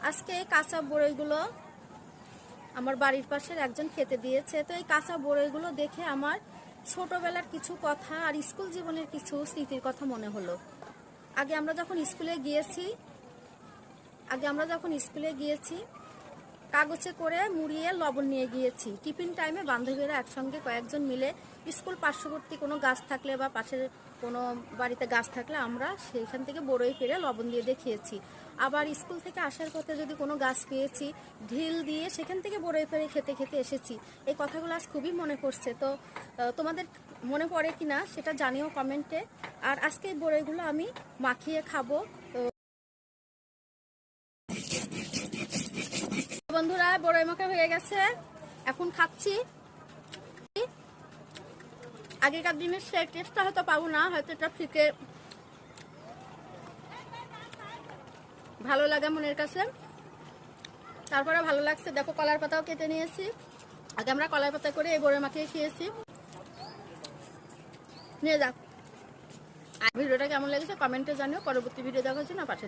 আজকে এই কাঁচা বড়ইগুলো আমার বাড়ির পাশের একজন খেতে দিয়েছে। তো এই কাঁচা বড়ইগুলো দেখে আমার ছোটবেলার কিছু কথা আর স্কুল জীবনের কিছু স্মৃতির কথা মনে হলো। আগে আমরা যখন স্কুলে গিয়েছি কাগজে করে মুড়িয়ে লবণ নিয়ে গিয়েছি। টিফিন টাইমে বান্ধবীরা একসঙ্গে কয়েকজন মিলে স্কুল পার্শ্ববর্তী কোনো গাছ থাকলে বা পাশের কোনো বাড়িতে গাছ থাকলে আমরা সেইখান থেকে বড়ই পেড়ে লবণ দিয়ে দেখিয়েছি। আবার স্কুল থেকে আসার পথে যদি কোনো গাছ পেয়েছি ঢিল দিয়ে সেখান থেকে বড়ই পেড়ে খেতে খেতে এসেছি। এই কথাগুলো আজ খুবই মনে পড়ছে। তো তোমাদের মনে পড়ে কি না সেটা জানিও কমেন্টে। আর আজকে এই বড়ইগুলো আমি মাখিয়ে খাবো। বন্ধুরা, বড়ই মাখা হয়ে গেছে, এখন খাচ্ছি। আগেকার দিনের সেই টেস্টটা হয়তো পাবো না, হয়তো এটা ফিকে ভালো লাগে মনের কাছে, তারপরে ভালো লাগছে। দেখো কলার পাতাও কেটে নিয়েছি। আগে আমরা কলার পাতা করে এই বড়ই মাখিয়ে খেয়েছি। নিয়ে যাক। আর ভিডিওটা কেমন লেগেছে কমেন্টে জানিও। পরবর্তী ভিডিও দেখার জন্য পাশে